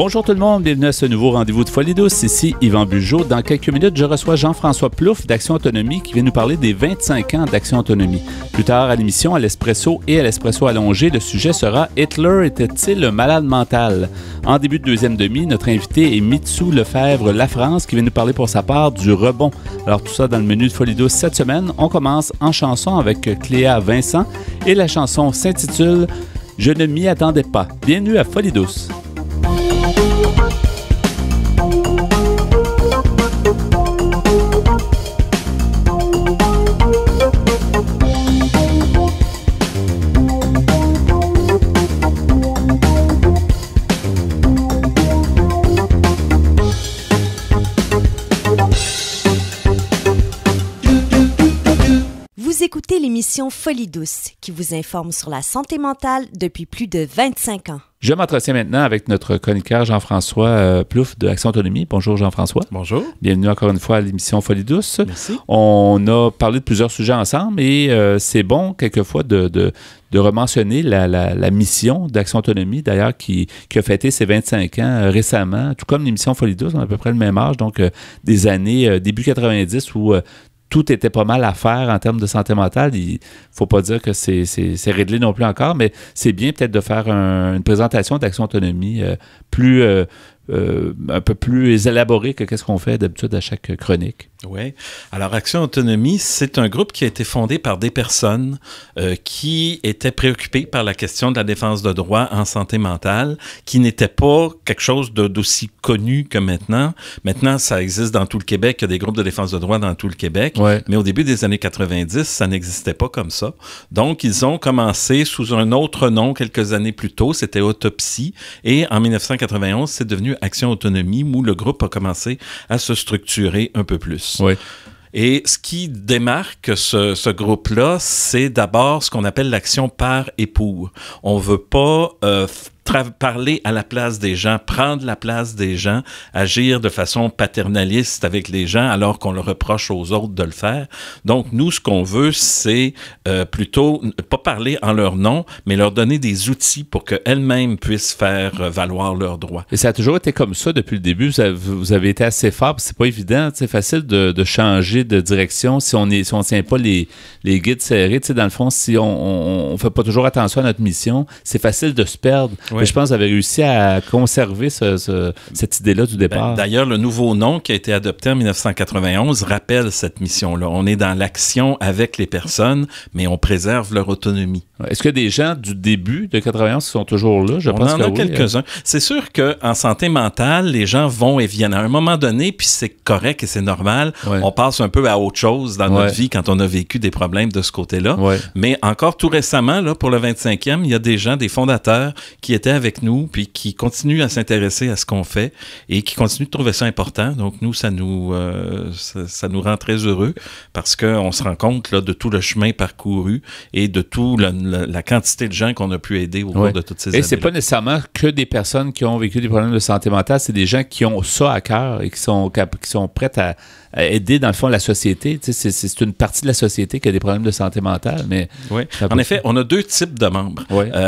Bonjour tout le monde, bienvenue à ce nouveau rendez-vous de Folie douce. Ici Yvan Bugeaud. Dans quelques minutes, je reçois Jean-François Plouffe d'Action Autonomie qui vient nous parler des 25 ans d'Action Autonomie. Plus tard à l'émission, à l'Espresso et à l'Espresso allongé, le sujet sera « Hitler était-il un malade mental ?» En début de deuxième demi, notre invité est Mitsou Lefebvre-Lafrance qui vient nous parler pour sa part du rebond. Alors tout ça dans le menu de Folie douce cette semaine. On commence en chanson avec Cléa Vincent et la chanson s'intitule « Je ne m'y attendais pas ». Bienvenue à Folie douce. Vous écoutez l'émission Folie douce qui vous informe sur la santé mentale depuis plus de 25 ans. Je m'entretiens maintenant avec notre chroniqueur Jean-François Plouffe de Action Autonomie. Bonjour Jean-François. Bonjour. Bienvenue encore une fois à l'émission Folie douce. Merci. On a parlé de plusieurs sujets ensemble et c'est bon quelquefois de rementionner la mission d'Action Autonomie, d'ailleurs, qui a fêté ses 25 ans récemment, tout comme l'émission Folie douce, on a à peu près le même âge, donc des années début 90 où tout était pas mal à faire en termes de santé mentale. Il ne faut pas dire que c'est réglé non plus encore, mais c'est bien peut-être de faire une présentation d'Action Autonomie un peu plus élaborée que qu'est-ce qu'on fait d'habitude à chaque chronique. Oui. Alors, Action Autonomie, c'est un groupe qui a été fondé par des personnes qui étaient préoccupées par la question de la défense de droits en santé mentale, qui n'était pas quelque chose d'aussi connu que maintenant. Maintenant, ça existe dans tout le Québec. Il y a des groupes de défense de droits dans tout le Québec. Ouais. Mais au début des années 90, ça n'existait pas comme ça. Donc, ils ont commencé sous un autre nom quelques années plus tôt. C'était Autopsie. Et en 1991, c'est devenu Action Autonomie, où le groupe a commencé à se structurer un peu plus. Oui. Et ce qui démarque ce groupe-là, c'est d'abord ce qu'on appelle l'action par et pour. On veut pas parler à la place des gens, prendre la place des gens, agir de façon paternaliste avec les gens alors qu'on le reproche aux autres de le faire. Donc, nous, ce qu'on veut, c'est plutôt pas parler en leur nom, mais leur donner des outils pour qu'elles-mêmes puissent faire valoir leurs droits. Et ça a toujours été comme ça depuis le début. Vous avez été assez fort, c'est pas évident, c'est facile de changer de direction si on tient pas les guides serrés. Dans le fond, si on fait pas toujours attention à notre mission, c'est facile de se perdre. Oui. Mais je pense que vous avez réussi à conserver cette idée-là du départ. D'ailleurs, le nouveau nom qui a été adopté en 1991 rappelle cette mission-là. On est dans l'action avec les personnes, mais on préserve leur autonomie. Est-ce qu'il y a des gens du début de 91 qui sont toujours là? On en a quelques-uns. C'est sûr qu'en santé mentale, les gens vont et viennent. À un moment donné, puis c'est correct et c'est normal, on passe un peu à autre chose dans notre vie quand on a vécu des problèmes de ce côté-là. Mais encore tout récemment, là, pour le 25e, il y a des gens, des fondateurs qui étaient avec nous, puis qui continuent à s'intéresser à ce qu'on fait et qui continuent de trouver ça important. Donc, nous, ça nous rend très heureux parce qu'on se rend compte là, de tout le chemin parcouru et de toute la quantité de gens qu'on a pu aider au cours de toutes ces années. Et c'est pas nécessairement que des personnes qui ont vécu des problèmes de santé mentale, c'est des gens qui ont ça à cœur et qui sont prêtes à aider, dans le fond, la société. C'est une partie de la société qui a des problèmes de santé mentale. Mais oui. En effet, on a deux types de membres.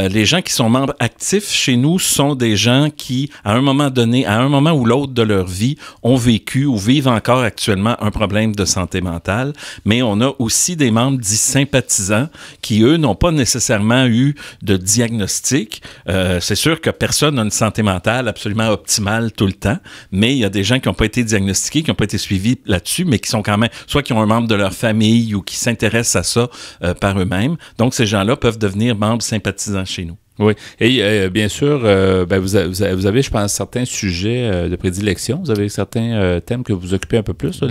Les gens qui sont membres actifs chez nous sont des gens qui, à un moment donné, à un moment ou l'autre de leur vie, ont vécu ou vivent encore actuellement un problème de santé mentale. Mais on a aussi des membres dits sympathisants qui, eux, n'ont pas nécessairement eu de diagnostic. C'est sûr que personne n'a une santé mentale absolument optimale tout le temps, mais il y a des gens qui n'ont pas été diagnostiqués, qui n'ont pas été suivis là-dessus, mais qui sont quand même, soit qui ont un membre de leur famille ou qui s'intéressent à ça par eux-mêmes. Donc, ces gens-là peuvent devenir membres sympathisants chez nous. Oui. Et bien sûr, vous avez, je pense, certains sujets de prédilection. Vous avez certains thèmes que vous occupez un peu plus, là,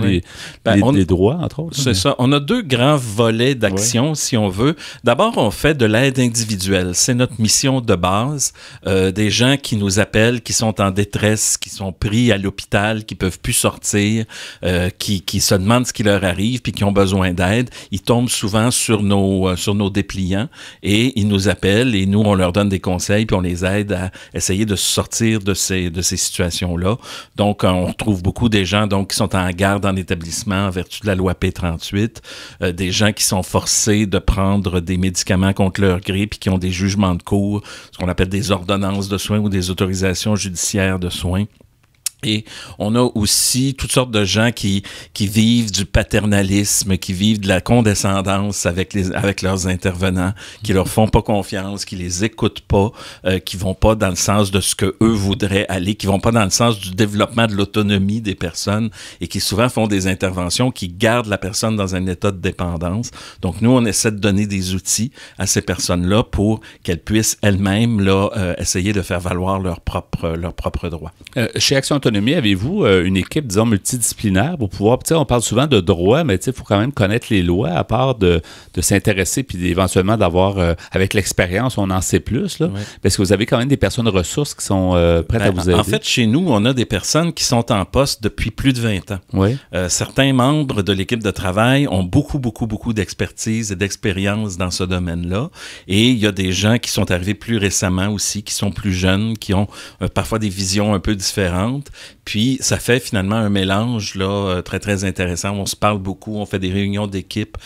les droits, entre autres. C'est ça. On a deux grands volets d'action, si on veut. D'abord, on fait de l'aide individuelle. C'est notre mission de base. Des gens qui nous appellent, qui sont en détresse, qui sont pris à l'hôpital, qui peuvent plus sortir, qui se demandent ce qui leur arrive, puis qui ont besoin d'aide. Ils tombent souvent sur nos dépliants et ils nous appellent et nous, on leur donne des conseils, puis on les aide à essayer de sortir de ces situations-là. Donc, on retrouve beaucoup des gens donc qui sont en garde en établissement en vertu de la loi P38, des gens qui sont forcés de prendre des médicaments contre leur gré, puis qui ont des jugements de cour, ce qu'on appelle des ordonnances de soins ou des autorisations judiciaires de soins. Et on a aussi toutes sortes de gens qui vivent du paternalisme, qui vivent de la condescendance avec leurs intervenants, qui leur font pas confiance, qui les écoutent pas, qui vont pas dans le sens de ce que eux voudraient aller, qui vont pas dans le sens du développement de l'autonomie des personnes et qui souvent font des interventions qui gardent la personne dans un état de dépendance. Donc nous, on essaie de donner des outils à ces personnes-là pour qu'elles puissent elles-mêmes essayer de faire valoir leurs propres droits. Chez Action Autonomie, avez-vous une équipe, disons, multidisciplinaire pour pouvoir, on parle souvent de droit, mais il faut quand même connaître les lois, à part de s'intéresser, puis éventuellement d'avoir, avec l'expérience, on en sait plus, là, parce que vous avez quand même des personnes ressources qui sont prêtes à vous aider. En fait, chez nous, on a des personnes qui sont en poste depuis plus de 20 ans. Oui. Certains membres de l'équipe de travail ont beaucoup d'expertise et d'expérience dans ce domaine-là, et il y a des gens qui sont arrivés plus récemment aussi, qui sont plus jeunes, qui ont parfois des visions un peu différentes. Puis, ça fait finalement un mélange là, très, très intéressant. On se parle beaucoup, on fait des réunions d'équipe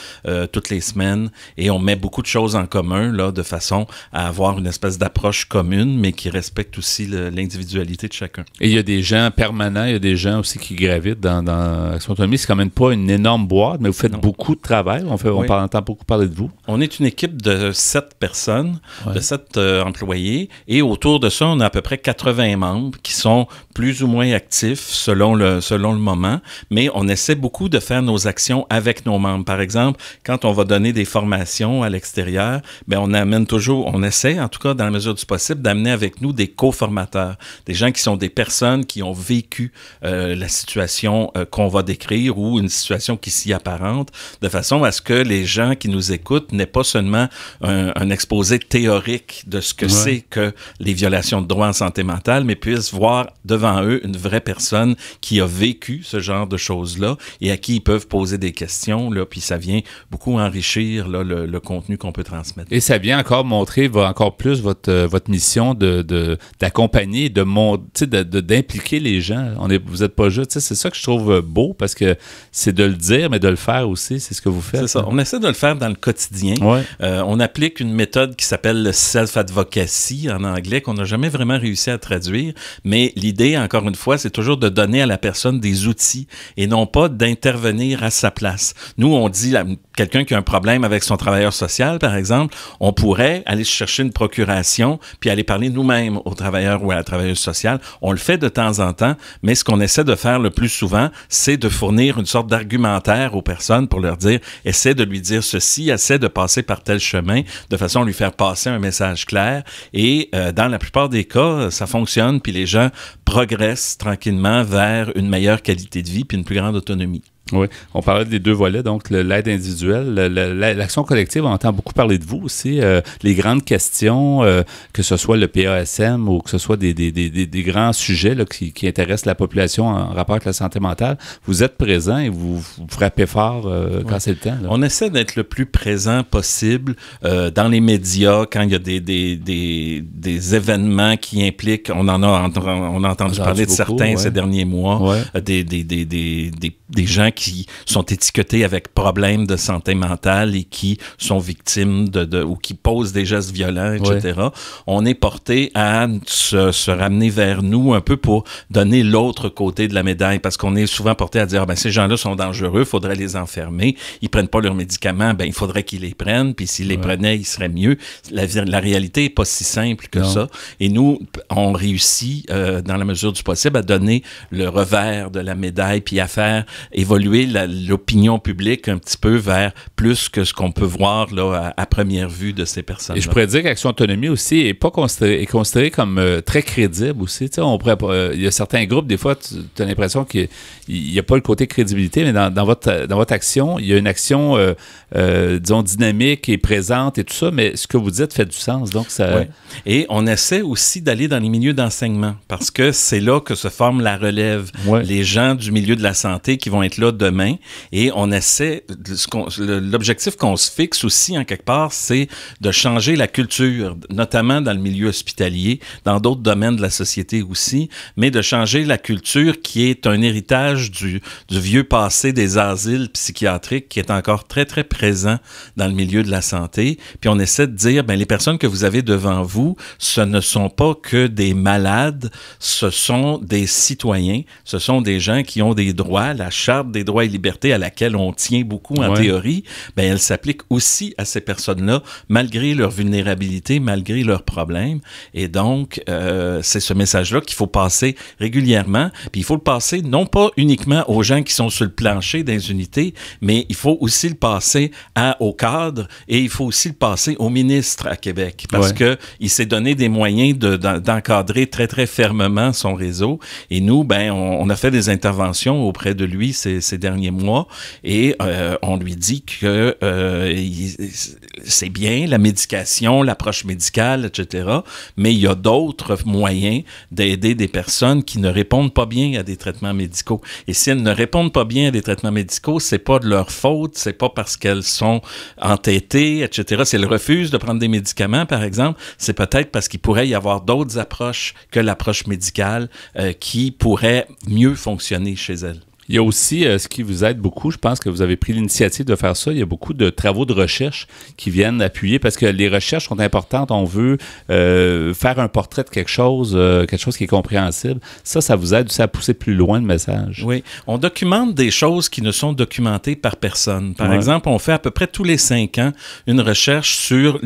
toutes les semaines et on met beaucoup de choses en commun là, de façon à avoir une espèce d'approche commune, mais qui respecte aussi l'individualité de chacun. Et il y a des gens permanents, il y a des gens aussi qui gravitent dans Action Autonomie. C'est quand même pas une énorme boîte, mais vous faites beaucoup de travail. On entend beaucoup parler de vous. On est une équipe de 7 personnes, de 7 employés, et autour de ça, on a à peu près 80 membres qui sont plus ou moins actifs selon le moment, mais on essaie beaucoup de faire nos actions avec nos membres. Par exemple, quand on va donner des formations à l'extérieur, ben on essaie, en tout cas dans la mesure du possible, d'amener avec nous des co-formateurs, des gens qui sont des personnes qui ont vécu la situation qu'on va décrire ou une situation qui s'y apparente, de façon à ce que les gens qui nous écoutent n'aient pas seulement un exposé théorique de ce que c'est que les violations de droits en santé mentale, mais puissent voir devant eux une vraie personne qui a vécu ce genre de choses-là et à qui ils peuvent poser des questions, là, puis ça vient beaucoup enrichir là, le contenu qu'on peut transmettre. Et ça vient encore montrer encore plus votre mission d'accompagner, d'impliquer les gens. Vous n'êtes pas juste, c'est ça que je trouve beau, parce que c'est de le dire, mais de le faire aussi, c'est ce que vous faites. C'est ça, on essaie de le faire dans le quotidien. Ouais. On applique une méthode qui s'appelle le self-advocacy en anglais, qu'on n'a jamais vraiment réussi à traduire, mais l'idée, encore une fois, c'est toujours de donner à la personne des outils et non pas d'intervenir à sa place. Nous, on dit, quelqu'un qui a un problème avec son travailleur social, par exemple, on pourrait aller chercher une procuration puis aller parler nous-mêmes au travailleur ou à la travailleuse sociale. On le fait de temps en temps, mais ce qu'on essaie de faire le plus souvent, c'est de fournir une sorte d'argumentaire aux personnes pour leur dire, essaie de lui dire ceci, essaie de passer par tel chemin, de façon à lui faire passer un message clair. Et dans la plupart des cas, ça fonctionne, puis les gens progressent tranquillement vers une meilleure qualité de vie puis une plus grande autonomie. Oui, on parlait des deux volets, donc l'aide individuelle, l'action collective, on entend beaucoup parler de vous aussi, les grandes questions, que ce soit le PASM ou que ce soit des grands sujets là, qui intéressent la population en rapport avec la santé mentale. Vous êtes présent et vous frappez fort quand c'est le temps. Là. On essaie d'être le plus présent possible dans les médias quand il y a des événements qui impliquent, on a entendu parler de certains ces derniers mois, des gens qui sont étiquetés avec problèmes de santé mentale et qui sont victimes ou qui posent des gestes violents, etc. Ouais. On est porté à se ramener vers nous un peu pour donner l'autre côté de la médaille, parce qu'on est souvent porté à dire ces gens-là sont dangereux, il faudrait les enfermer, ils prennent pas leurs médicaments, il faudrait qu'ils les prennent, puis s'ils les prenaient, ils seraient mieux. La réalité est pas si simple que ça. Et nous, on réussit, dans la mesure du possible, à donner le revers de la médaille, puis à faire évoluer l'opinion publique un petit peu vers plus que ce qu'on peut voir là, à première vue de ces personnes. Et je pourrais dire qu'Action Autonomie aussi est considérée comme très crédible aussi. Il y a certains groupes, des fois, tu as l'impression qu'il n'y a pas le côté crédibilité, mais dans votre action, il y a une action, disons, dynamique et présente et tout ça, mais ce que vous dites fait du sens. Donc ça... Ouais. Et on essaie aussi d'aller dans les milieux d'enseignement, parce que c'est là que se forme la relève. Ouais. Les gens du milieu de la santé qui vont être là demain et on essaie, l'objectif qu'on se fixe aussi en quelque part, c'est de changer la culture, notamment dans le milieu hospitalier, dans d'autres domaines de la société aussi, mais de changer la culture qui est un héritage du vieux passé des asiles psychiatriques qui est encore très, très présent dans le milieu de la santé. Puis on essaie de dire, les personnes que vous avez devant vous, ce ne sont pas que des malades, ce sont des citoyens, ce sont des gens qui ont des droits. La Charte des droits et libertés à laquelle on tient beaucoup en théorie, elle s'applique aussi à ces personnes-là, malgré leur vulnérabilité, malgré leurs problèmes. Et donc, c'est ce message-là qu'il faut passer régulièrement. Puis il faut le passer non pas uniquement aux gens qui sont sur le plancher des unités, mais il faut aussi le passer aux cadres et il faut aussi le passer au ministre à Québec parce que il s'est donné des moyens d'encadrer très, très fermement son réseau. Et nous, on a fait des interventions auprès de lui ces derniers mois et on lui dit que c'est bien la médication, l'approche médicale, etc., mais il y a d'autres moyens d'aider des personnes qui ne répondent pas bien à des traitements médicaux. Et si elles ne répondent pas bien à des traitements médicaux, c'est pas de leur faute, c'est pas parce qu'elles sont entêtées, etc. Si elles refusent de prendre des médicaments, par exemple, c'est peut-être parce qu'il pourrait y avoir d'autres approches que l'approche médicale qui pourraient mieux fonctionner chez elles. Il y a aussi ce qui vous aide beaucoup, je pense que vous avez pris l'initiative de faire ça, il y a beaucoup de travaux de recherche qui viennent appuyer parce que les recherches sont importantes, on veut faire un portrait de quelque chose qui est compréhensible. Ça vous aide aussi à pousser plus loin le message. Oui, on documente des choses qui ne sont documentées par personne. Par exemple, on fait à peu près tous les 5 ans une recherche sur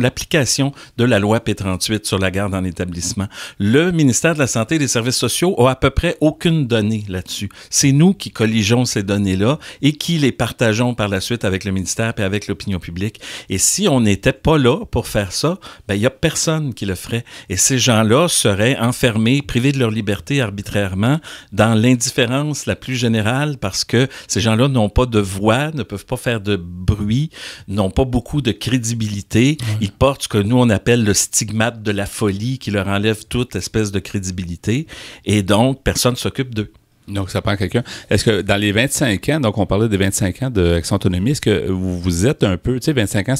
l'application de la loi P38 sur la garde en établissement. Le ministère de la Santé et des Services sociaux a à peu près aucune donnée là-dessus. C'est nous qui colligeons ces données-là et qui les partageons par la suite avec le ministère et avec l'opinion publique. Et si on n'était pas là pour faire ça, il n'y a personne qui le ferait. Et ces gens-là seraient enfermés, privés de leur liberté arbitrairement, dans l'indifférence la plus générale parce que ces gens-là n'ont pas de voix, ne peuvent pas faire de bruit, n'ont pas beaucoup de crédibilité. Ils portent ce que nous, on appelle le stigmate de la folie qui leur enlève toute espèce de crédibilité. Et donc, personne ne s'occupe d'eux. Donc, ça prend quelqu'un. Est-ce que dans les 25 ans, donc on parlait des 25 ans d'Action Autonomie, est-ce que vous êtes un peu, 25 ans,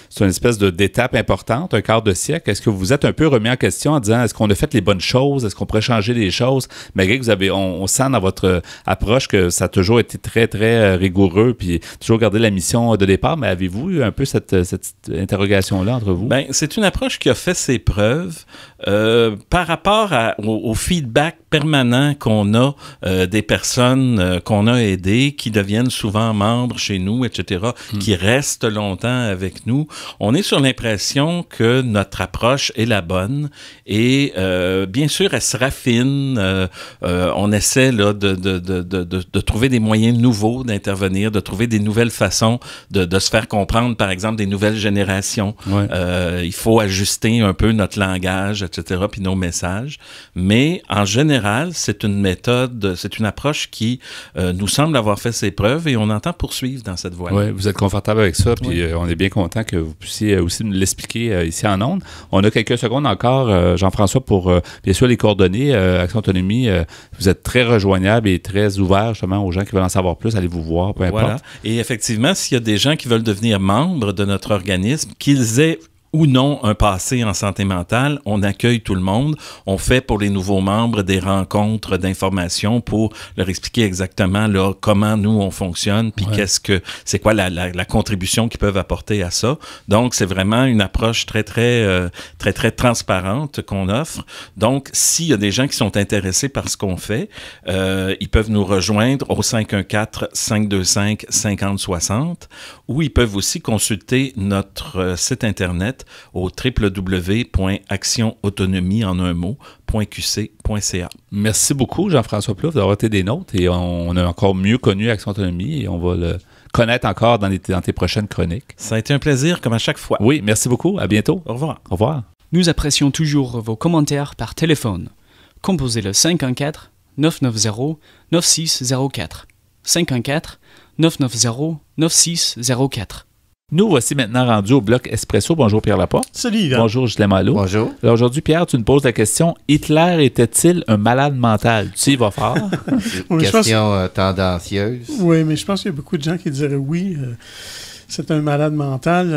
c'est une espèce d'étape importante, un quart de siècle. Est-ce que vous vous êtes un peu remis en question en disant, est-ce qu'on a fait les bonnes choses? Est-ce qu'on pourrait changer les choses? Malgré que on sent dans votre approche que ça a toujours été très, très rigoureux puis toujours gardé la mission de départ. Mais avez-vous eu un peu cette interrogation-là entre vous? C'est une approche qui a fait ses preuves par rapport au feedback permanent qu'on a des personnes qu'on a aidées, qui deviennent souvent membres chez nous, etc., qui restent longtemps avec nous. On est sur l'impression que notre approche est la bonne et bien sûr, elle se raffine. On essaie là, de trouver des moyens nouveaux d'intervenir, de trouver des nouvelles façons de se faire comprendre, par exemple, des nouvelles générations. Il faut ajuster un peu notre langage, etc., puis nos messages. Mais en général, c'est une méthode, c'est une approche qui nous semble avoir fait ses preuves et on entend poursuivre dans cette voie. Oui, vous êtes confortable avec ça, puis on est bien content que vous puissiez aussi nous l'expliquer ici en ondes. On a quelques secondes encore, Jean-François, pour bien sûr les coordonnées, Action Autonomie. Vous êtes très rejoignable et très ouvert justement aux gens qui veulent en savoir plus, allez vous voir, peu importe. Voilà. Et effectivement, s'il y a des gens qui veulent devenir membres de notre organisme, qu'ils aient ou non un passé en santé mentale, on accueille tout le monde. On fait pour les nouveaux membres des rencontres d'information pour leur expliquer exactement là, comment nous on fonctionne, puis c'est quoi la contribution qu'ils peuvent apporter à ça. Donc c'est vraiment une approche très transparente qu'on offre. Donc s'il y a des gens qui sont intéressés par ce qu'on fait, ils peuvent nous rejoindre au 514-525-5060 ou ils peuvent aussi consulter notre site internet au www.actionautonomie.qc.ca. Merci beaucoup, Jean-François Plouffe, d'avoir été des nôtres et on a encore mieux connu Action Autonomie et on va le connaître encore dans tes prochaines chroniques. Ça a été un plaisir, comme à chaque fois. Oui, merci beaucoup. À bientôt. Au revoir. Au revoir. Nous apprécions toujours vos commentaires par téléphone. Composez le 514-990-9604. 514-990-9604. Nous voici maintenant rendus au bloc Espresso. Bonjour Pierre Laporte. Salut Yvan. Bonjour Ghislain Malo. Bonjour. Alors aujourd'hui, Pierre, tu nous poses la question, Hitler était-il un malade mental? Tu y vas fort? Question tendancieuse. Oui, mais je pense qu'il y a beaucoup de gens qui diraient oui, c'est un malade mental.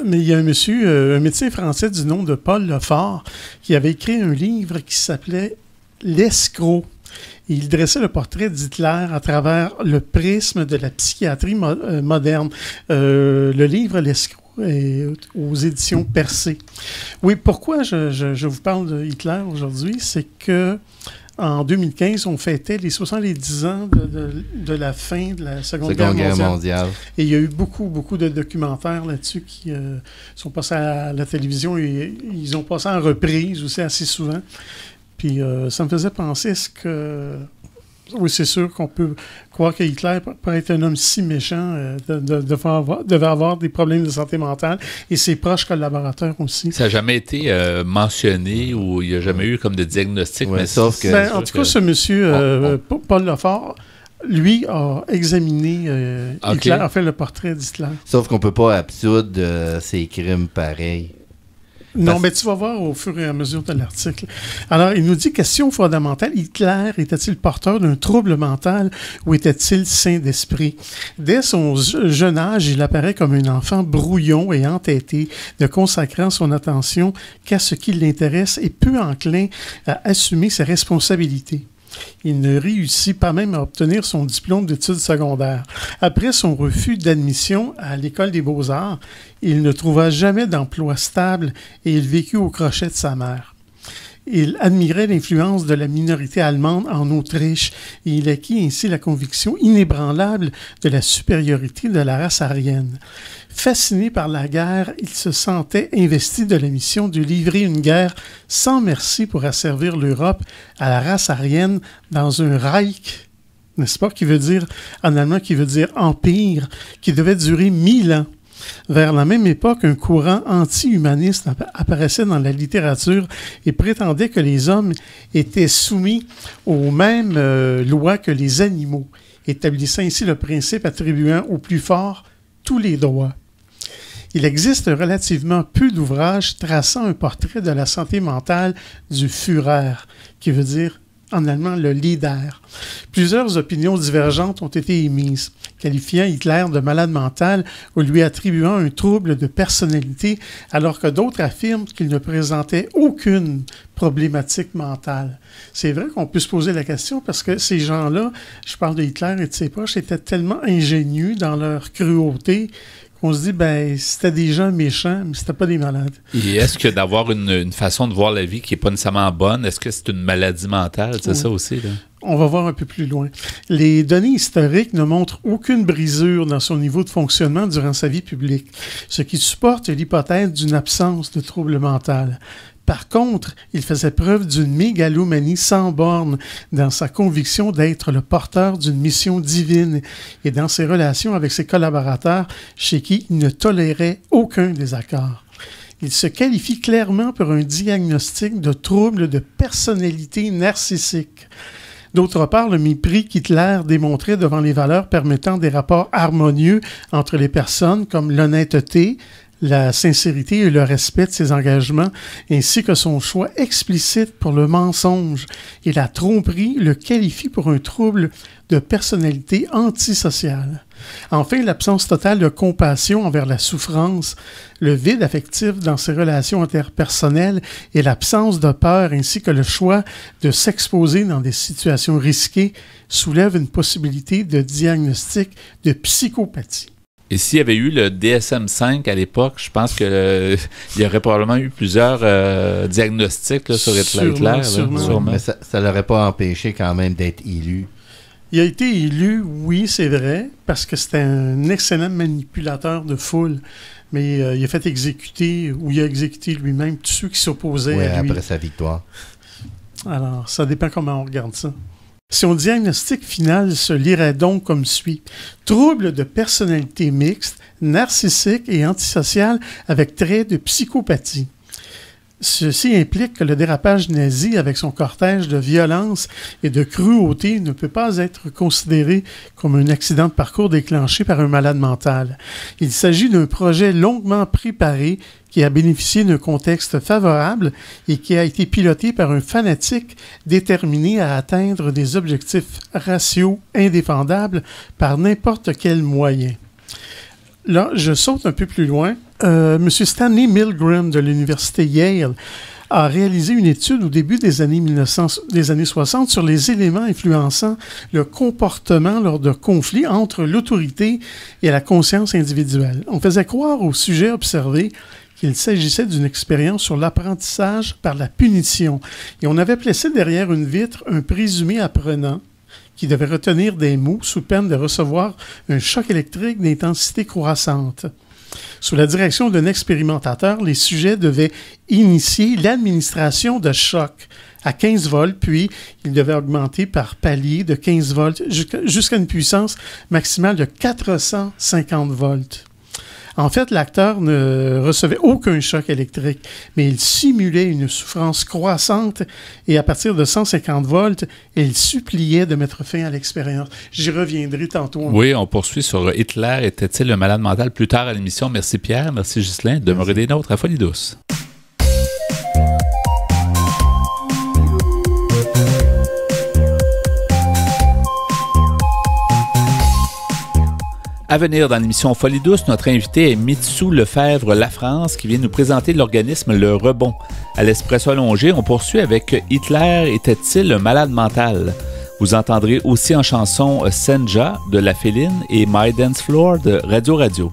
Mais il y a un monsieur, un médecin français du nom de Paul Lefort, qui avait écrit un livre qui s'appelait L'escroc. Et il dressait le portrait d'Hitler à travers le prisme de la psychiatrie moderne. Le livre L'escroc est aux éditions Percé. Oui, pourquoi je vous parle de Hitler aujourd'hui? C'est que en 2015, on fêtait les 70 ans de la fin de la Seconde Guerre mondiale. Et il y a eu beaucoup de documentaires là-dessus qui sont passés à la télévision et ils ont passé en reprise aussi assez souvent. Puis ça me faisait penser à ce que... Oui, c'est sûr qu'on peut croire que Hitler pourrait être un homme si méchant, devait avoir des problèmes de santé mentale, et ses proches collaborateurs aussi. Ça n'a jamais été mentionné ou il n'y a jamais eu comme de diagnostic. Ouais, mais sauf que... en tout cas, ce monsieur, Paul Lefort, lui a examiné Hitler, a fait le portrait d'Hitler. Sauf qu'on ne peut pas absoudre ses crimes pareils. Non, mais tu vas voir au fur et à mesure de l'article. Alors, il nous dit, question fondamentale, Hitler était-il porteur d'un trouble mental ou était-il sain d'esprit? Dès son jeune âge, il apparaît comme un enfant brouillon et entêté, ne consacrant son attention qu'à ce qui l'intéresse et peu enclin à assumer ses responsabilités. Il ne réussit pas même à obtenir son diplôme d'études secondaires. Après son refus d'admission à l'École des Beaux-Arts, il ne trouva jamais d'emploi stable et il vécut au crochet de sa mère. Il admirait l'influence de la minorité allemande en Autriche et il acquit ainsi la conviction inébranlable de la supériorité de la race aryenne. Fasciné par la guerre, il se sentait investi de la mission de livrer une guerre sans merci pour asservir l'Europe à la race aryenne dans un Reich, n'est-ce pas, qui veut dire, en allemand, qui veut dire empire, qui devait durer 1000 ans. Vers la même époque, un courant anti-humaniste apparaissait dans la littérature et prétendait que les hommes étaient soumis aux mêmes lois que les animaux, établissant ainsi le principe attribuant au plus fort tous les droits. Il existe relativement peu d'ouvrages traçant un portrait de la santé mentale du Führer, qui veut dire en allemand le leader. Plusieurs opinions divergentes ont été émises, qualifiant Hitler de malade mental ou lui attribuant un trouble de personnalité, alors que d'autres affirment qu'il ne présentait aucune problématique mentale. C'est vrai qu'on peut se poser la question parce que ces gens-là, je parle de Hitler et de ses proches, étaient tellement ingénieux dans leur cruauté on se dit, ben, c'était des gens méchants, mais c'était pas des malades. Et est-ce que d'avoir une façon de voir la vie qui n'est pas nécessairement bonne, est-ce que c'est une maladie mentale? C'est ça aussi, là? On va voir un peu plus loin. Les données historiques ne montrent aucune brisure dans son niveau de fonctionnement durant sa vie publique, ce qui supporte l'hypothèse d'une absence de trouble mental. Par contre, il faisait preuve d'une mégalomanie sans borne dans sa conviction d'être le porteur d'une mission divine et dans ses relations avec ses collaborateurs chez qui il ne tolérait aucun désaccord. Il se qualifie clairement pour un diagnostic de trouble de personnalité narcissique. D'autre part, le mépris qu'Hitler démontrait devant les valeurs permettant des rapports harmonieux entre les personnes comme l'honnêteté, la sincérité et le respect de ses engagements, ainsi que son choix explicite pour le mensonge et la tromperie le qualifie pour un trouble de personnalité antisociale. Enfin, l'absence totale de compassion envers la souffrance, le vide affectif dans ses relations interpersonnelles et l'absence de peur ainsi que le choix de s'exposer dans des situations risquées soulèvent une possibilité de diagnostic de psychopathie. Et s'il y avait eu le DSM-5 à l'époque, je pense qu'il y aurait probablement eu plusieurs diagnostics là, sur Hitler. Sûrement. Mais ça ne l'aurait pas empêché quand même d'être élu. Il a été élu, oui, c'est vrai, parce que c'était un excellent manipulateur de foule. Mais il a fait exécuter, ou il a exécuté lui-même tous ceux qui s'opposaient à lui. Après sa victoire. Alors, ça dépend comment on regarde ça. Son diagnostic final se lirait donc comme suit. Trouble de personnalité mixte, narcissique et antisocial avec traits de psychopathie. Ceci implique que le dérapage nazi, avec son cortège de violence et de cruauté, ne peut pas être considéré comme un accident de parcours déclenché par un malade mental. Il s'agit d'un projet longuement préparé qui a bénéficié d'un contexte favorable et qui a été piloté par un fanatique déterminé à atteindre des objectifs raciaux indéfendables par n'importe quel moyen. Là, je saute un peu plus loin. M. Stanley Milgram de l'Université Yale a réalisé une étude au début des années 60 sur les éléments influençant le comportement lors de conflits entre l'autorité et la conscience individuelle. On faisait croire aux sujets observés qu'il s'agissait d'une expérience sur l'apprentissage par la punition. Et on avait placé derrière une vitre un présumé apprenant qui devait retenir des mots sous peine de recevoir un choc électrique d'intensité croissante. Sous la direction d'un expérimentateur, les sujets devaient initier l'administration de chocs à 15 volts, puis ils devaient augmenter par palier de 15 volts jusqu'à une puissance maximale de 450 volts. En fait, l'acteur ne recevait aucun choc électrique, mais il simulait une souffrance croissante et à partir de 150 volts, il suppliait de mettre fin à l'expérience. J'y reviendrai tantôt. Oui, on poursuit sur Hitler était-il un malade mental plus tard à l'émission. Merci Pierre, merci Ghislain. Demeurez des nôtres à Folie douce. À venir dans l'émission Folie douce, notre invité est Mitsou Lefebvre-Lafrance qui vient nous présenter l'organisme Le Rebond. À l'Espresso allongé, on poursuit avec Hitler était-il un malade mental? Vous entendrez aussi en chanson Senja de La Féline et My Dance Floor de Radio Radio.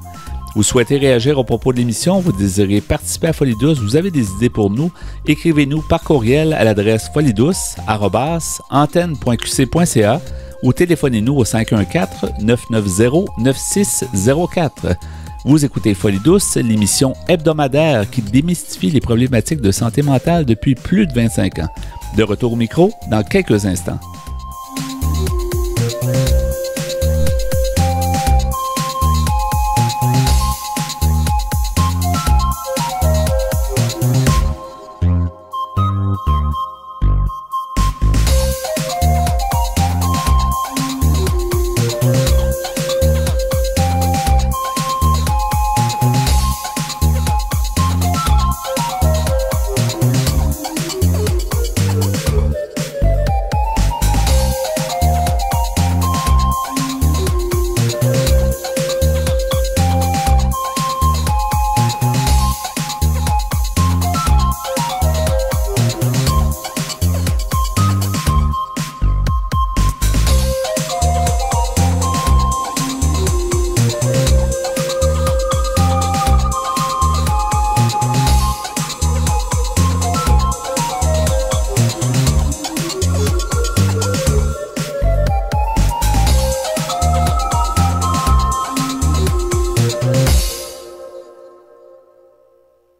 Vous souhaitez réagir au propos de l'émission, vous désirez participer à Folie douce, vous avez des idées pour nous, écrivez-nous par courriel à l'adresse foliedouce@antenne.qc.ca ou téléphonez-nous au 514-990-9604. Vous écoutez Folie douce, l'émission hebdomadaire qui démystifie les problématiques de santé mentale depuis plus de 25 ans. De retour au micro dans quelques instants.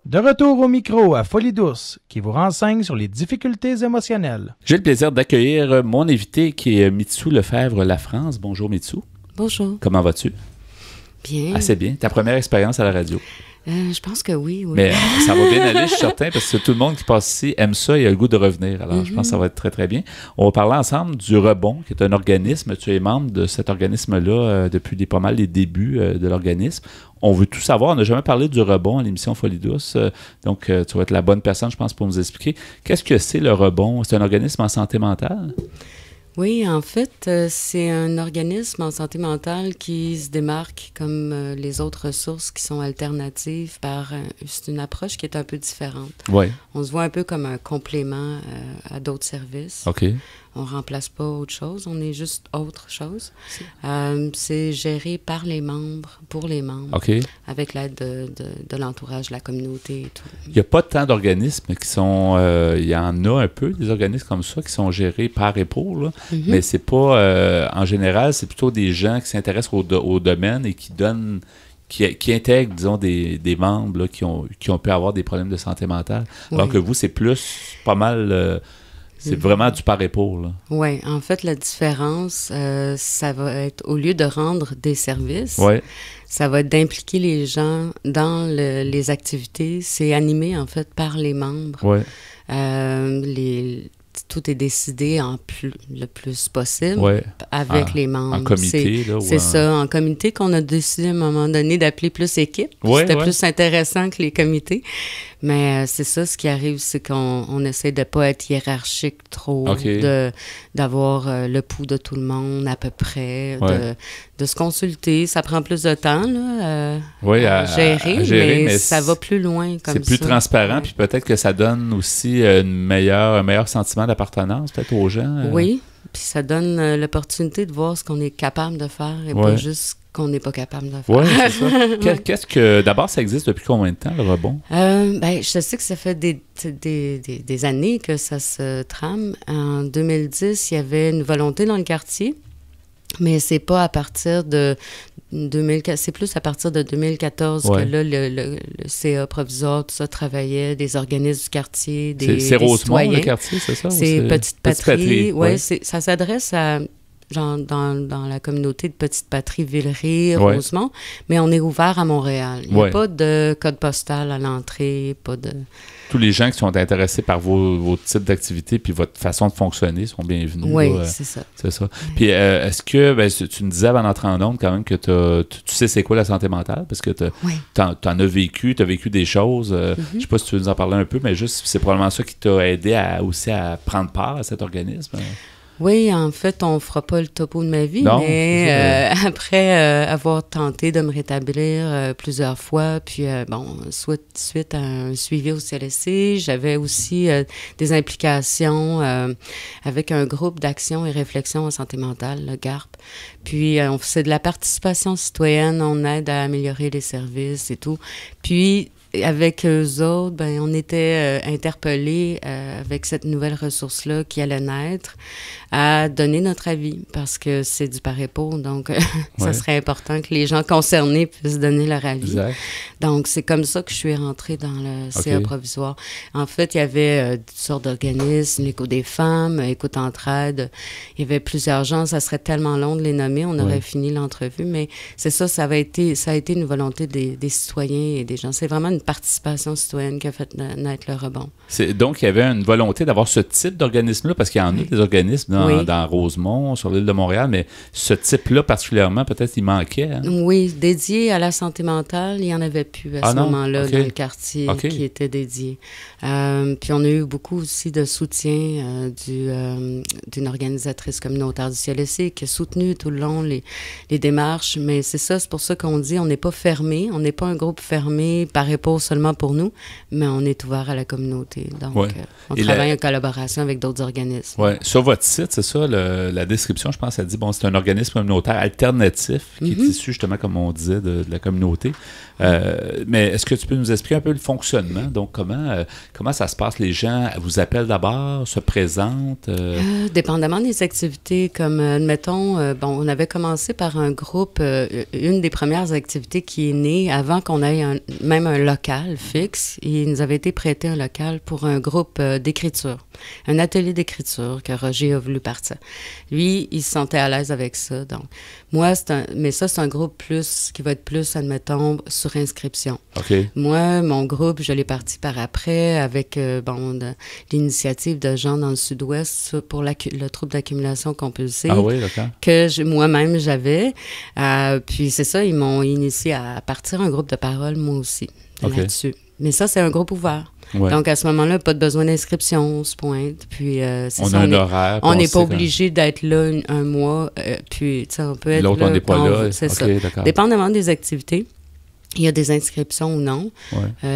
De retour au micro à Folie douce, qui vous renseigne sur les difficultés émotionnelles. J'ai le plaisir d'accueillir mon invité qui est Mitsou Lefebvre-Lafrance. Bonjour Mitsou. Bonjour. Comment vas-tu? Bien. Assez bien. Ta première expérience à la radio? Je pense que oui. Mais ça va bien aller, je suis certain, parce que tout le monde qui passe ici aime ça et a le goût de revenir. Alors, je pense que ça va être très, très bien. On va parler ensemble du Rebond, qui est un organisme. Tu es membre de cet organisme-là depuis pas mal les débuts de l'organisme. On veut tout savoir. On n'a jamais parlé du Rebond à l'émission Folie douce. Donc, tu vas être la bonne personne, je pense, pour nous expliquer. Qu'est-ce que c'est le Rebond? C'est un organisme en santé mentale? Oui, en fait, c'est un organisme en santé mentale qui se démarque comme les autres ressources qui sont alternatives par... c'est une approche qui est un peu différente. Oui. On se voit un peu comme un complément à d'autres services. OK. On ne remplace pas autre chose, on est juste autre chose. C'est géré par les membres, pour les membres, OK. avec l'aide de l'entourage, de la communauté et tout. Il n'y a pas tant d'organismes qui sont... il y en a un peu, des organismes comme ça, qui sont gérés par et pour, là. Mais c'est pas... en général, c'est plutôt des gens qui s'intéressent au domaine et qui donnent... Qui intègrent, disons, des membres là, qui ont pu avoir des problèmes de santé mentale. Alors que vous, c'est plus pas mal... C'est vraiment du par épaule. Oui, en fait, la différence, ça va être, au lieu de rendre des services, ça va être d'impliquer les gens dans les activités. C'est animé, en fait, par les membres. Ouais. Tout est décidé le plus possible avec les membres. En comité, c'est ça, en comité qu'on a décidé à un moment donné d'appeler plus équipe. C'était plus intéressant que les comités. Mais c'est ça, ce qui arrive, c'est qu'on essaie de ne pas être hiérarchique trop, d'avoir le pouls de tout le monde à peu près, de se consulter. Ça prend plus de temps là, à gérer, mais ça va plus loin comme ça. C'est plus transparent, puis peut-être que ça donne aussi un meilleur sentiment d'appartenance peut-être aux gens. Oui, puis ça donne l'opportunité de voir ce qu'on est capable de faire et pas juste qu'on n'est pas capable de faire. Oui, c'est ça. D'abord, ça existe depuis combien de temps, le rebond? Je sais que ça fait des années que ça se trame. En 2010, il y avait une volonté dans le quartier, mais c'est pas à partir de 2004, c'est plus à partir de 2014 que là, le CA provisoire, tout ça, travaillait, des organismes du quartier, c'est Rosemont, le quartier, c'est ça? C'est Petite Patrie. Oui, ça s'adresse à... genre dans la communauté de Petite Patrie, Villeray, Rosemont, mais on est ouvert à Montréal. Il n'y a pas de code postal à l'entrée, pas de... Tous les gens qui sont intéressés par vos types d'activités puis votre façon de fonctionner sont bienvenus. Oui, c'est ça. C'est ça. Puis est-ce que, tu me disais avant d'entrer en ondes quand même que tu sais c'est quoi la santé mentale, parce que t'en as vécu, tu as vécu des choses. Je sais pas si tu veux nous en parler un peu, mais juste c'est probablement ça qui t'a aidé aussi à prendre part à cet organisme. Oui, en fait, on ne fera pas le topo de ma vie, mais après avoir tenté de me rétablir plusieurs fois, puis suite à un suivi au CLSC, j'avais aussi des implications avec un groupe d'action et réflexion en santé mentale, le GARP. Puis, c'est de la participation citoyenne, on aide à améliorer les services et tout. Puis, avec eux autres, on était interpellés avec cette nouvelle ressource-là qui allait naître à donner notre avis, parce que c'est du par épaule, donc ça serait important que les gens concernés puissent donner leur avis. Exact. Donc, c'est comme ça que je suis rentrée dans le CA provisoire. En fait, il y avait toutes sortes d'organismes, l'Écho des femmes, Écoute Entraide. Il y avait plusieurs gens, ça serait tellement long de les nommer, on aurait fini l'entrevue, mais c'est ça, ça a été une volonté des citoyens et des gens. C'est vraiment une participation citoyenne qui a fait naître le rebond. Donc, il y avait une volonté d'avoir ce type d'organisme-là, parce qu'il y en a des organismes dans Rosemont, sur l'île de Montréal, mais ce type-là particulièrement, peut-être il manquait. Hein? Oui, dédié à la santé mentale, il n'y en avait plus à ce moment-là dans le quartier qui était dédié. Puis on a eu beaucoup aussi de soutien d'une organisatrice communautaire du CLSC qui a soutenu tout le long les démarches, mais c'est pour ça qu'on dit on n'est pas fermé, on n'est pas un groupe fermé par épaule seulement pour nous, mais on est ouvert à la communauté. Donc, on travaille en collaboration avec d'autres organismes. Oui. Sur votre site, c'est ça, la description, je pense, elle dit, c'est un organisme communautaire alternatif qui est issu, justement, comme on disait, de la communauté. Mais est-ce que tu peux nous expliquer un peu le fonctionnement? Donc, comment ça se passe? Les gens vous appellent d'abord, se présentent? Dépendamment des activités, comme, admettons, on avait commencé par un groupe, une des premières activités qui est née avant qu'on ait même un local fixe. Il nous avait été prêté un local pour un groupe d'écriture, un atelier d'écriture que Roger a voulu partir. Lui, il se sentait à l'aise avec ça. Donc, moi, c'est un groupe qui va être plus, admettons, sur inscription. Okay. Moi, mon groupe, je l'ai parti par après avec l'initiative de gens dans le sud-ouest pour le trouble d'accumulation compulsive. Ah oui, d'accord. Que moi-même j'avais. Puis c'est ça, ils m'ont initié à partir un groupe de parole, moi aussi, là-dessus. Mais ça, c'est un groupe ouvert. Ouais. Donc, à ce moment-là, pas de besoin d'inscription, on se pointe. Puis, on a un horaire. On n'est pas obligé d'être là un mois. Puis, on peut être l'autre, là. On n'est pas là. C'est ça. D'accord. Dépendamment des activités. Il y a des inscriptions ou non,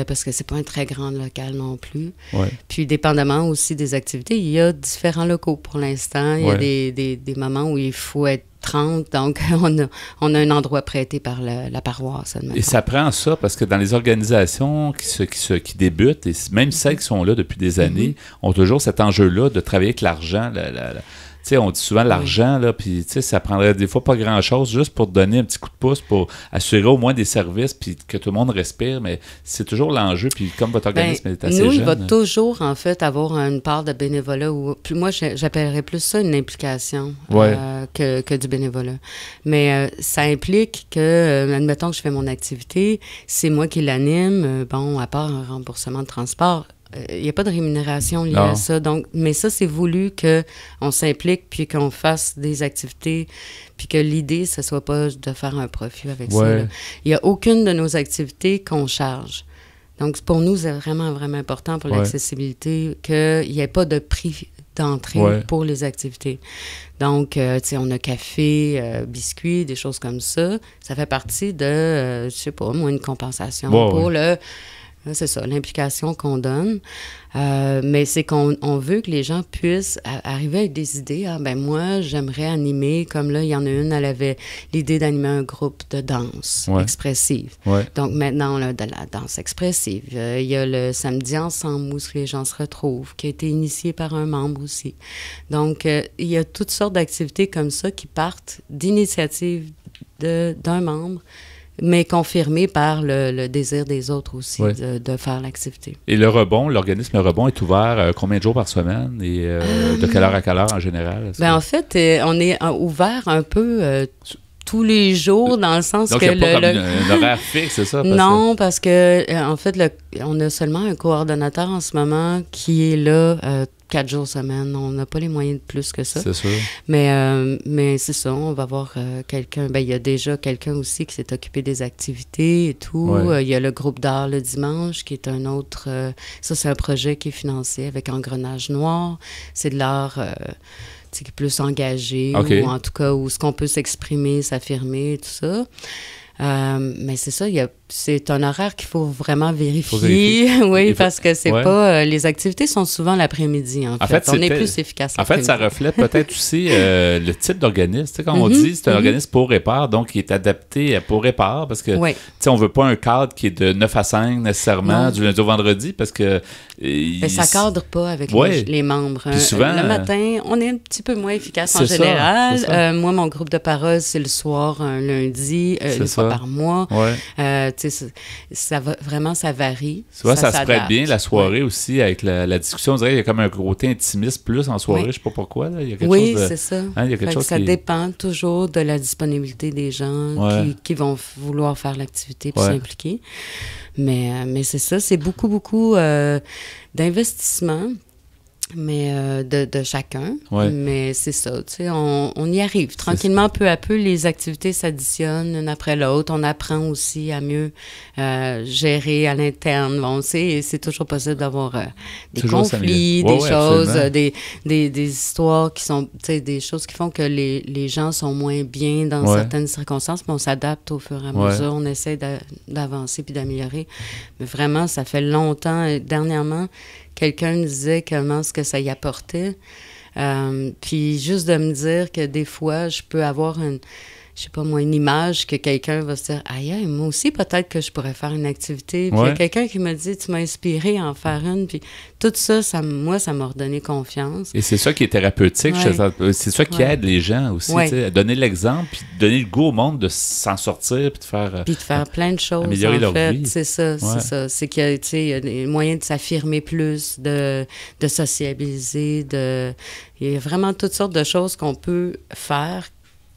parce que c'est pas un très grand local non plus. Ouais. Puis, dépendamment aussi des activités, il y a différents locaux pour l'instant. Il y a des moments où il faut être 30, donc on a un endroit prêté par la paroisse. Et ça prend ça, parce que dans les organisations qui débutent, et même celles qui sont là depuis des années, ont toujours cet enjeu-là de travailler avec l'argent, sais, on dit souvent l'argent, là, puis tu sais, ça prendrait des fois pas grand-chose juste pour te donner un petit coup de pouce, pour assurer au moins des services, puis que tout le monde respire, mais c'est toujours l'enjeu, puis comme votre organisme est assez nous, jeune... il va toujours, en fait, avoir une part de bénévolat, ou moi, j'appellerais plus ça une implication que du bénévolat. Mais ça implique que, admettons que je fais mon activité, c'est moi qui l'anime, à part un remboursement de transport, il n'y a pas de rémunération liée à ça. Donc, mais ça, c'est voulu qu'on s'implique puis qu'on fasse des activités puis que l'idée, ce ne soit pas de faire un profit avec ça. Là. Il n'y a aucune de nos activités qu'on charge. Donc, pour nous, c'est vraiment, vraiment important pour l'accessibilité qu'il n'y ait pas de prix d'entrée pour les activités. Donc, tu sais, on a café, biscuits, des choses comme ça. Ça fait partie de, je sais pas, moi, une compensation pour le... C'est ça, l'implication qu'on donne. Mais c'est qu'on veut que les gens puissent arriver avec des idées. Ah, ben moi, j'aimerais animer, comme là, il y en a une, elle avait l'idée d'animer un groupe de danse expressive. Donc maintenant, on a de la danse expressive. Il y a le samedi ensemble où les gens se retrouvent, qui a été initié par un membre aussi. Donc, il y a toutes sortes d'activités comme ça qui partent d'initiatives d'un membre, mais confirmé par le désir des autres aussi de faire l'activité. Et l'organisme Le Rebond est ouvert combien de jours par semaine et de quelle heure à quelle heure en général? En fait, on est ouvert un peu tous les jours dans le sens donc, que... Donc, il n'y a pas comme un horaire fixe, c'est ça? Parce que en fait, on a seulement un coordonnateur en ce moment qui est là 4 jours semaine. On n'a pas les moyens de plus que ça. C'est sûr. Mais c'est ça, on va avoir quelqu'un. Il y a déjà quelqu'un aussi qui s'est occupé des activités et tout. Il y a le groupe d'art le dimanche qui est un autre... ça, c'est un projet qui est financé avec Engrenage Noir. C'est de l'art... qui est plus engagé, ou en tout cas où ce qu'on peut s'exprimer, s'affirmer, tout ça. Mais c'est ça, c'est un horaire qu'il faut vraiment vérifier. Parce que c'est pas... les activités sont souvent l'après-midi, en fait. On est plus efficace l'après-midi. En fait, ça reflète peut-être aussi le type d'organisme. Tu sais, comme on dit, c'est un organisme pour épars, donc qui est adapté pour épars, parce que, tu sais, on veut pas un cadre qui est de 9 à 5 nécessairement, du lundi au vendredi, parce que... ça cadre pas avec les membres. Puis souvent, le matin, on est un petit peu moins efficace en général. Moi, mon groupe de parole, c'est le soir, un lundi, une fois par mois. Ça varie. Souvent, ça se prête bien la soirée aussi avec la discussion. On dirait qu'il y a comme un côté intimiste plus en soirée. Je ne sais pas pourquoi. Là. Il y a quelque chose de... c'est ça. Il y a quelque chose ça dépend toujours de la disponibilité des gens qui vont vouloir faire l'activité et s'impliquer. Mais c'est ça. C'est beaucoup, beaucoup d'investissement. Mais de chacun. Mais c'est ça, tu sais, on y arrive. Tranquillement, peu à peu, les activités s'additionnent une après l'autre. On apprend aussi à mieux gérer à l'interne. Bon, c'est toujours possible d'avoir des conflits, des choses, des histoires qui sont, tu sais, des choses qui font que les gens sont moins bien dans certaines circonstances, mais on s'adapte au fur et à mesure. On essaie d'avancer puis d'améliorer. Mais vraiment, ça fait longtemps. Dernièrement, quelqu'un me disait comment ce que ça y apportait. Puis juste de me dire que des fois, je peux avoir une image que quelqu'un va se dire « Aïe, moi aussi, peut-être que je pourrais faire une activité. » Puis il y a quelqu'un qui me dit « Tu m'as inspiré à en faire une. » Puis tout ça, moi, ça m'a redonné confiance. Et c'est ça qui est thérapeutique. C'est ça qui aide les gens aussi, à donner l'exemple, puis donner le goût au monde de s'en sortir, puis de faire... Puis de faire plein de choses, améliorer leur vie. C'est ça, c'est ça. C'est qu'il y a des moyens de s'affirmer plus, de sociabiliser, il y a vraiment toutes sortes de choses qu'on peut faire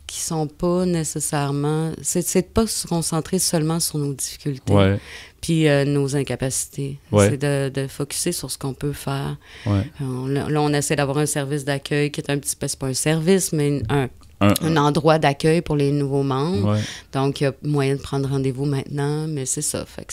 qui sont pas nécessairement... C'est de pas se concentrer seulement sur nos difficultés puis nos incapacités. C'est de focusser sur ce qu'on peut faire. Là, on essaie d'avoir un service d'accueil qui est un petit peu... C'est pas un service, mais un endroit d'accueil pour les nouveaux membres. Donc, il y a moyen de prendre rendez-vous maintenant, mais c'est ça. Fait que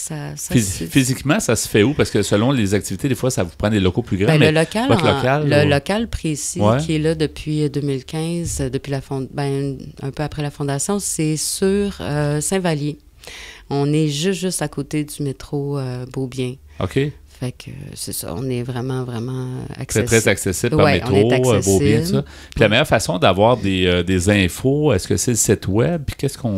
physiquement, ça se fait où? Parce que selon les activités, des fois, ça vous prend des locaux plus grands. Le local précis, qui est là depuis 2015, depuis un peu après la fondation, c'est sur Saint-Vallier. On est juste à côté du métro Beaubien. OK. Fait que c'est ça, on est vraiment, vraiment accessible. C'est très accessible par métro, Beauville, tout ça. Puis la meilleure façon d'avoir des infos, est-ce que c'est le site web? Puis qu'est-ce qu'on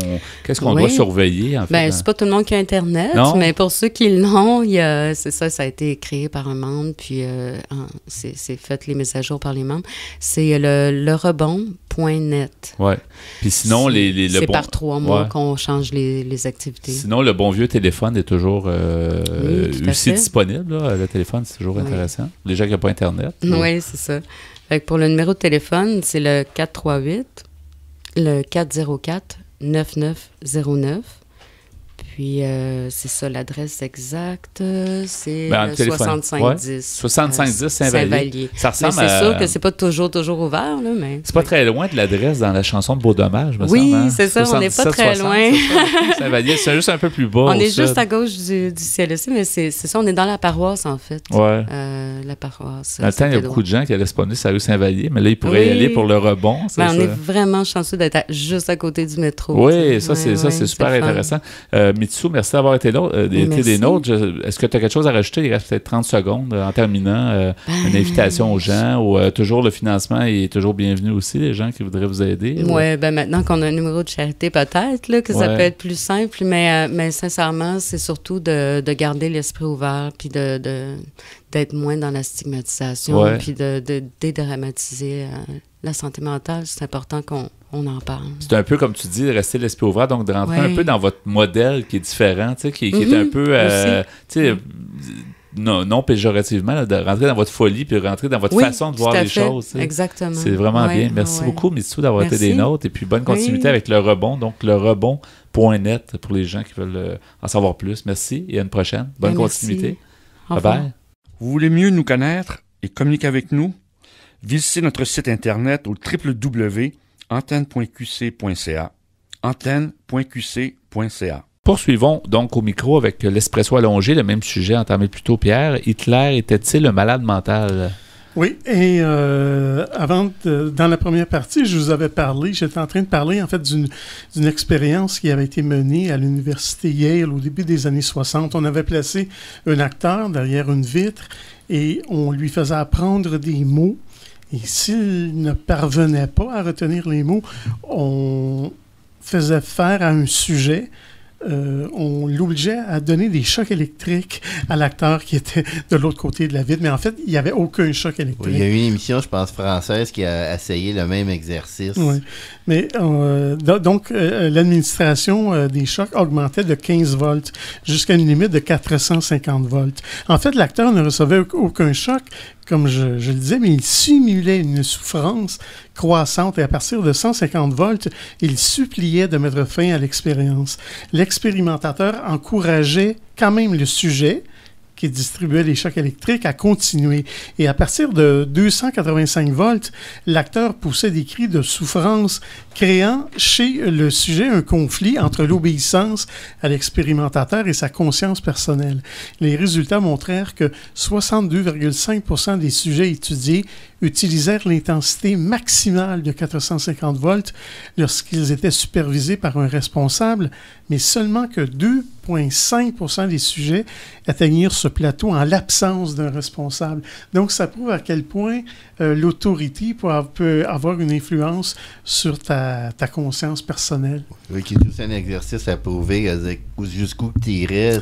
doit surveiller, en fait? Bien, c'est pas tout le monde qui a Internet, mais pour ceux qui l'ont, c'est ça a été créé par un membre, puis c'est fait les mises à jour par les membres. C'est le rebond.net. Oui. Puis sinon, c'est par 3 mois qu'on change les activités. Sinon, le bon vieux téléphone est toujours aussi disponible. Là, le téléphone, c'est toujours intéressant. Les gens qui n'ont pas Internet. Oui, c'est ça. Fait que pour le numéro de téléphone, c'est le 438, le 404-9909. Puis, c'est ça, l'adresse exacte, c'est le 6510. 6510 Saint-Vallier. Ça ressemble c'est sûr que c'est pas toujours ouvert, là, mais... C'est pas très loin de l'adresse dans la chanson de Beau Dommage, me semble. Oui, c'est ça, on n'est pas très loin. Saint-Vallier, c'est juste un peu plus bas. On est juste à gauche du CLSC, mais c'est ça, on est dans la paroisse, en fait. Ouais. La paroisse. Dans le temps, il y a beaucoup de gens qui allaient se promener sur la rue Saint-Vallier, mais là, ils pourraient y aller pour le rebond. Ben, on est vraiment chanceux d'être juste à côté du métro. Oui, ça, c'est super intéressant. Mitsu, merci d'avoir été des nôtres. Est-ce que tu as quelque chose à rajouter? Il reste peut-être 30 secondes en terminant. Une invitation aux gens ou toujours le financement est toujours bienvenu aussi, les gens qui voudraient vous aider. Oui, maintenant qu'on a un numéro de charité, peut-être là, que ça peut être plus simple, mais sincèrement, c'est surtout de garder l'esprit ouvert puis d'être moins dans la stigmatisation puis de dédramatiser la santé mentale. C'est important qu'on en parle. C'est un peu comme tu dis, de rester l'esprit ouvert, donc de rentrer un peu dans votre modèle qui est différent, qui est un peu, non péjorativement, là, de rentrer dans votre folie puis rentrer dans votre façon de voir les choses. Exactement. C'est vraiment bien. Merci beaucoup, Mitsu, d'avoir été des nôtres et puis bonne continuité avec le rebond, donc le rebond.net pour les gens qui veulent en savoir plus. Merci et à une prochaine. Bonne continuité. Bye bye. Vous voulez mieux nous connaître et communiquer avec nous? Visitez notre site internet au www.antenne.qc.ca. antenne.qc.ca. Poursuivons donc au micro avec l'Espresso allongé, le même sujet entamé plus tôt, Pierre. Hitler était-il un malade mental? Oui, et dans la première partie, je vous avais parlé, j'étais en train de parler en fait d'une expérience qui avait été menée à l'université Yale au début des années 60. On avait placé un acteur derrière une vitre et on lui faisait apprendre des mots. Et s'il ne parvenait pas à retenir les mots, on faisait faire à un sujet, on l'obligeait à donner des chocs électriques à l'acteur qui était de l'autre côté de la vitre. Mais en fait, il n'y avait aucun choc électrique. Oui, il y a eu une émission, je pense, française qui a essayé le même exercice. Oui. Mais donc, l'administration des chocs augmentait de 15 volts jusqu'à une limite de 450 volts. En fait, l'acteur ne recevait aucun choc, comme je le disais, mais il simulait une souffrance croissante et à partir de 150 volts, il suppliait de mettre fin à l'expérience. L'expérimentateur encourageait quand même le sujet qui distribuait les chocs électriques à continuer. Et à partir de 285 volts, l'acteur poussait des cris de souffrance, créant chez le sujet un conflit entre l'obéissance à l'expérimentateur et sa conscience personnelle. Les résultats montrèrent que 62,5% des sujets étudiés utilisèrent l'intensité maximale de 450 volts lorsqu'ils étaient supervisés par un responsable, mais seulement que 2,5% des sujets atteignirent ce plateau en l'absence d'un responsable. Donc, ça prouve à quel point l'autorité peut avoir une influence sur ta conscience personnelle. Oui, qui est aussi un exercice à prouver jusqu'où tu irais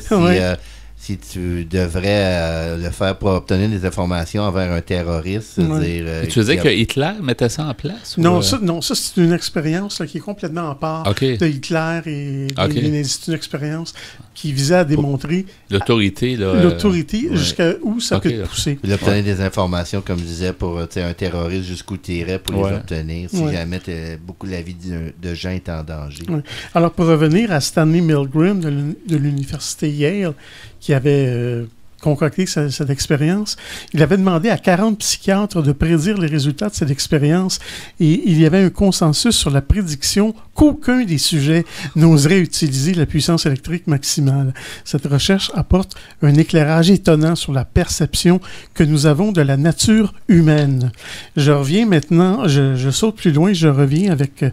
si tu devrais le faire pour obtenir des informations envers un terroriste. Tu veux dire que Hitler mettait ça en place? Non, ça c'est une expérience qui est complètement à part de Hitler et des nazis. C'est une expérience qui visait à démontrer l'autorité jusqu'à où ça peut te pousser. Il obtenir des informations, comme je disais, pour un terroriste, jusqu'où tu irais pour les obtenir, si jamais beaucoup la vie de gens est en danger. Oui. Alors, pour revenir à Stanley Milgram de l'université Yale, qui avait concocté cette expérience, il avait demandé à 40 psychiatres de prédire les résultats de cette expérience et il y avait un consensus sur la prédiction qu'aucun des sujets n'oserait utiliser la puissance électrique maximale. Cette recherche apporte un éclairage étonnant sur la perception que nous avons de la nature humaine. Je reviens maintenant, je saute plus loin, je reviens avec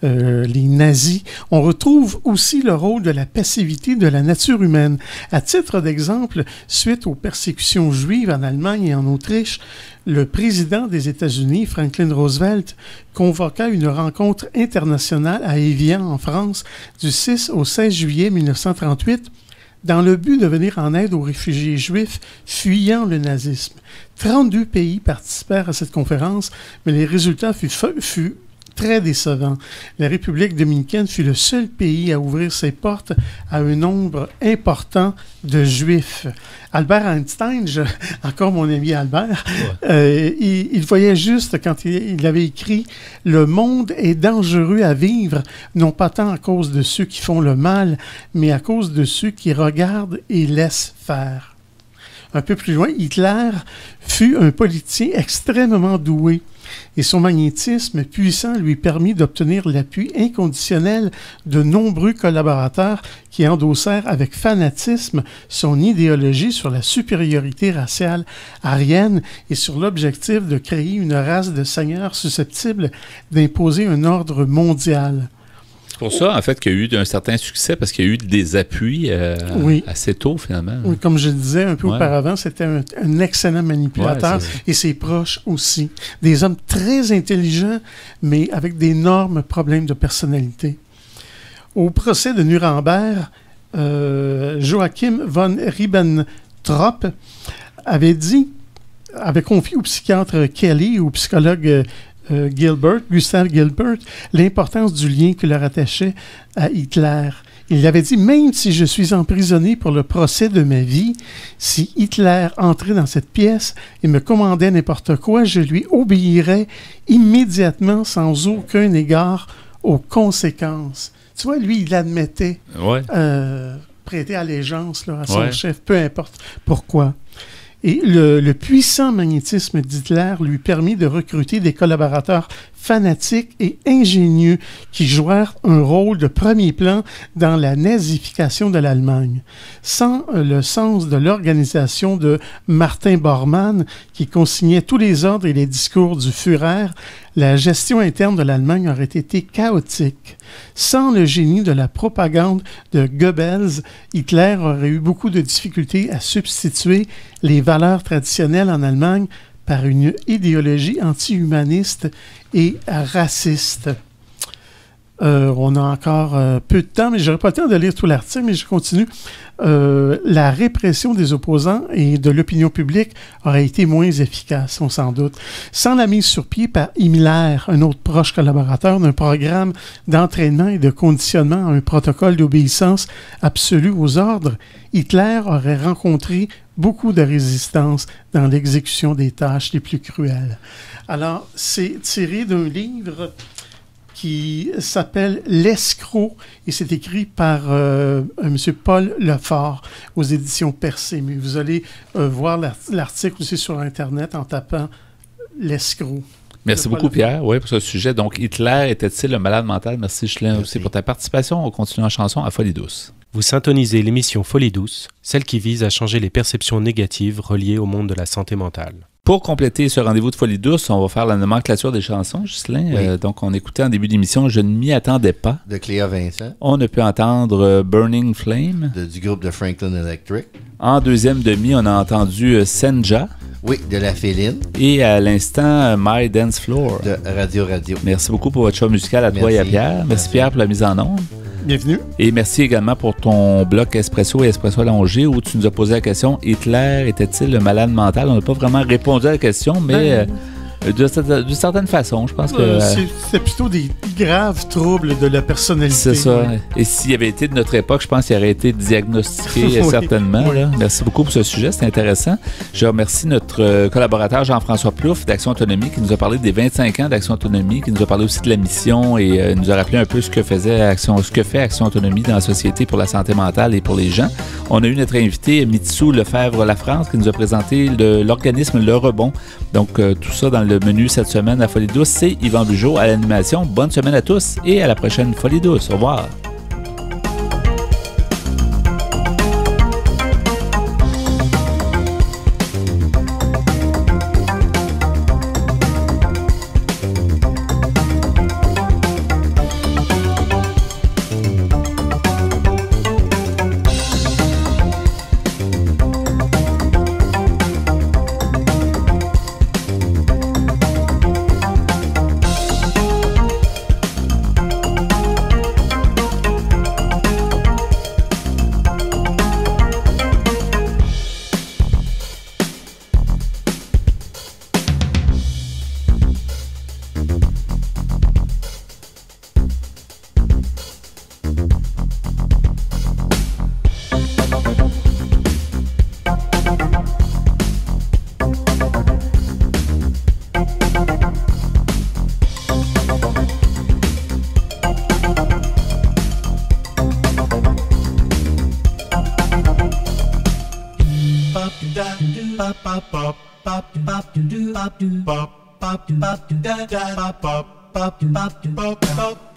les nazis. On retrouve aussi le rôle de la passivité de la nature humaine. À titre d'exemple, suite suite aux persécutions juives en Allemagne et en Autriche, le président des États-Unis, Franklin Roosevelt, convoqua une rencontre internationale à Évian, en France, du 6 au 16 juillet 1938, dans le but de venir en aide aux réfugiés juifs fuyant le nazisme. 32 pays participèrent à cette conférence, mais les résultats furent très décevant. La République dominicaine fut le seul pays à ouvrir ses portes à un nombre important de Juifs. Albert Einstein, encore mon ami Albert, il voyait juste quand il avait écrit « Le monde est dangereux à vivre, non pas tant à cause de ceux qui font le mal, mais à cause de ceux qui regardent et laissent faire ». Un peu plus loin, Hitler fut un politicien extrêmement doué. Et son magnétisme puissant lui permit d'obtenir l'appui inconditionnel de nombreux collaborateurs qui endossèrent avec fanatisme son idéologie sur la supériorité raciale aryenne et sur l'objectif de créer une race de seigneurs susceptible d'imposer un ordre mondial. C'est pour ça, en fait, qu'il y a eu un certain succès, parce qu'il y a eu des appuis assez tôt, finalement. Oui, comme je le disais un peu auparavant, c'était un excellent manipulateur, et ses proches aussi. Des hommes très intelligents, mais avec d'énormes problèmes de personnalité. Au procès de Nuremberg, Joachim von Ribbentrop avait confié au psychiatre Kelly, au psychologue Gustav Gilbert, l'importance du lien que leur attachait à Hitler. Il avait dit « Même si je suis emprisonné pour le procès de ma vie, si Hitler entrait dans cette pièce et me commandait n'importe quoi, je lui obéirais immédiatement sans aucun égard aux conséquences. » Tu vois, lui, il admettait prêter allégeance à son chef, peu importe pourquoi. Et le puissant magnétisme d'Hitler lui permit de recruter des collaborateurs fanatiques et ingénieux qui jouèrent un rôle de premier plan dans la nazification de l'Allemagne. Sans le sens de l'organisation de Martin Bormann, qui consignait tous les ordres et les discours du Führer, la gestion interne de l'Allemagne aurait été chaotique. Sans le génie de la propagande de Goebbels, Hitler aurait eu beaucoup de difficultés à substituer les valeurs traditionnelles en Allemagne par une idéologie anti-humaniste et raciste. On a encore peu de temps, mais je n'aurai pas le temps de lire tout l'article, mais je continue. La répression des opposants et de l'opinion publique aurait été moins efficace, on s'en doute. Sans la mise sur pied par Himmler, un autre proche collaborateur, d'un programme d'entraînement et de conditionnement à un protocole d'obéissance absolue aux ordres, Hitler aurait rencontré beaucoup de résistance dans l'exécution des tâches les plus cruelles. Alors, c'est tiré d'un livre qui s'appelle « L'escroc » et c'est écrit par M. Paul Lefort aux éditions Percé. Mais vous allez voir l'article aussi sur Internet en tapant « L'escroc ». Merci beaucoup, Pierre, pour ce sujet. Donc, Hitler était-il un malade mental? Merci, Chelin, aussi pour ta participation. On continue en chanson à Folie douce. Vous syntonisez l'émission Folie douce, celle qui vise à changer les perceptions négatives reliées au monde de la santé mentale. Pour compléter ce rendez-vous de Folie douce, on va faire la nomenclature des chansons, Ghislain. Oui. Donc, on écoutait en début d'émission « Je ne m'y attendais pas ». De Cléa Vincent. On a pu entendre « Burning Flame ». Du groupe de Franklin Electric. En deuxième demi, on a entendu « Senja ». Oui, de La Féline. Et à l'instant, My Dance Floor. De Radio. Merci beaucoup pour votre choix musical à toi et à Pierre. Merci Pierre pour la mise en onde. Bienvenue. Et merci également pour ton bloc Espresso et Espresso allongé où tu nous as posé la question « Hitler était-il le malade mental ?» On n'a pas vraiment répondu à la question, mais d'une certaine façon, je pense que... c'est plutôt des graves troubles de la personnalité. C'est ça. Et s'il avait été de notre époque, je pense qu'il aurait été diagnostiqué certainement. Oui. Là. Merci beaucoup pour ce sujet, c'est intéressant. Je remercie notre collaborateur Jean-François Plouffe d'Action Autonomie qui nous a parlé des 25 ans d'Action Autonomie, qui nous a parlé aussi de la mission et nous a rappelé un peu ce que fait Action Autonomie dans la société pour la santé mentale et pour les gens. On a eu notre invité Mitsou Lefebvre-Lafrance qui nous a présenté l'organisme Le Rebond. Donc tout ça dans le menu cette semaine à Folie douce, c'est Yvan Bugeaud à l'animation. Bonne semaine à tous et à la prochaine Folie douce. Au revoir. Pop